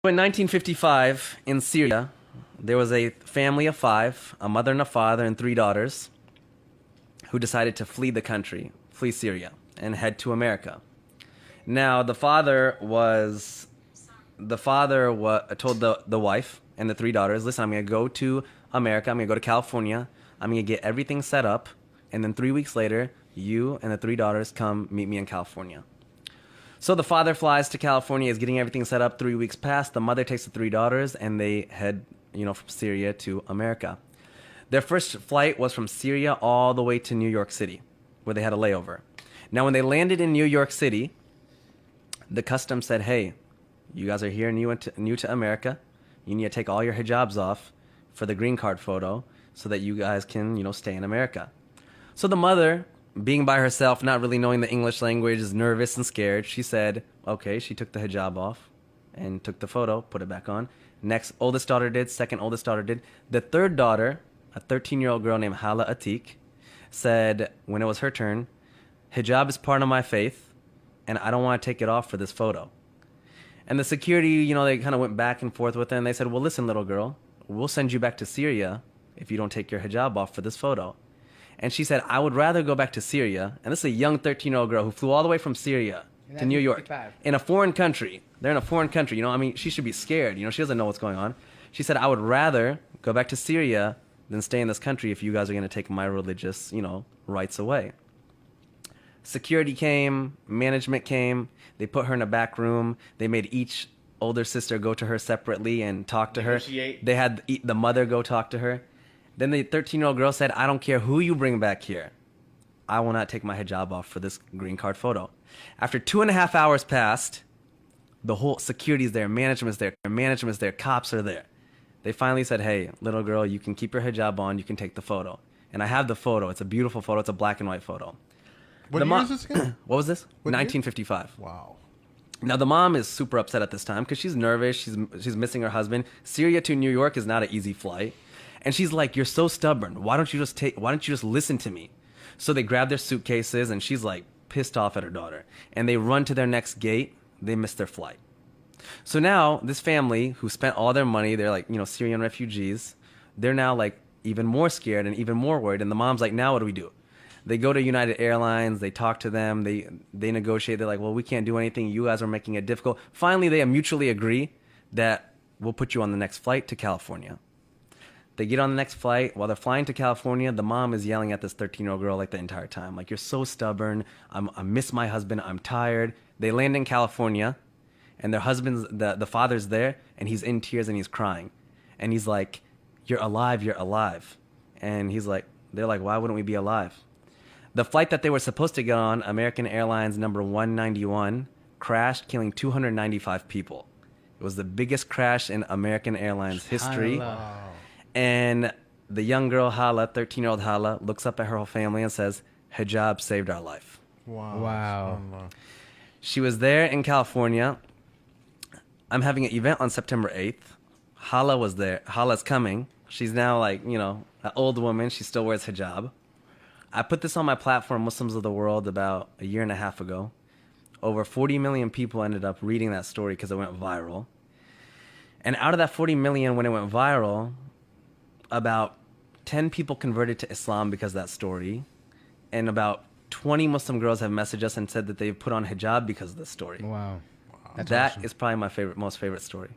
In 1955, in Syria, there was a family of five, a mother and a father and three daughters, who decided to flee the country, flee Syria, and head to America. Now, the father told the wife and the three daughters, listen, I'm going to go to America, I'm going to go to California, I'm going to get everything set up, and then 3 weeks later, you and the three daughters come meet me in California. So the father flies to California, is getting everything set up. 3 weeks pass. The mother takes the three daughters, and they head, from Syria to America. Their first flight was from Syria all the way to New York City, where they had a layover. Now, when they landed in New York City, the customs said, hey, you guys are here new to America. You need to take all your hijabs off for the green card photo so that you guys can, stay in America. So the mother, being by herself, not really knowing the English language, is nervous and scared. She said, okay, she took the hijab off and took the photo, put it back on. Next oldest daughter did, second oldest daughter did. The third daughter, a 13-year-old girl named Hala Atik, said when it was her turn, hijab is part of my faith, and I don't want to take it off for this photo. And the security, they kind of went back and forth with her, and they said, well, listen, little girl, we'll send you back to Syria if you don't take your hijab off for this photo. And she said, I would rather go back to Syria. And this is a young 13-year-old girl who flew all the way from Syria to New York in a foreign country. They're in a foreign country. She should be scared. She doesn't know what's going on. She said, I would rather go back to Syria than stay in this country if you guys are going to take my religious, rights away. Security came, management came. They put her in a back room. They made each older sister go to her separately and talk to her. They had the mother go talk to her. Then the 13-year-old girl said, I don't care who you bring back here. I will not take my hijab off for this green card photo. After 2.5 hours passed, the whole security's there, management's there, cops are there. They finally said, hey, little girl, you can keep your hijab on, you can take the photo. And I have the photo. It's a beautiful photo. It's a black and white photo. What year is this again? What was this? What 1955. Year? Wow. Now, the mom is super upset at this time because she's nervous. She's missing her husband. Syria to New York is not an easy flight. And she's like, you're so stubborn. Why don't you just listen to me? So they grab their suitcases, and she's like pissed off at her daughter. And they run to their next gate. They miss their flight. So now this family who spent all their money, they're like, Syrian refugees. They're now like even more scared and even more worried. And the mom's like, now what do we do? They go to United Airlines. They talk to them. They negotiate. They're like, well, we can't do anything. You guys are making it difficult. Finally, they mutually agree that we'll put you on the next flight to California. They get on the next flight. While they're flying to California, the mom is yelling at this 13-year-old girl like the entire time. Like, you're so stubborn. I miss my husband. I'm tired. They land in California, and their husband's, the father's there, and he's in tears and he's crying. And he's like, you're alive, you're alive. And they're like, why wouldn't we be alive? The flight that they were supposed to get on, American Airlines number 191, crashed, killing 295 people. It was the biggest crash in American Airlines history. And the young girl, Hala, 13-year-old Hala, looks up at her whole family and says, hijab saved our life. Wow. She was there in California. I'm having an event on September 8th. Hala was there. Hala's coming. She's now like, an old woman. She still wears hijab. I put this on my platform, Muslims of the World, about a year and a half ago. Over 40 million people ended up reading that story because it went viral. And out of that 40 million, when it went viral, about 10 people converted to Islam because of that story. And about 20 Muslim girls have messaged us and said that they've put on hijab because of this story. Wow. That is probably my most favorite story.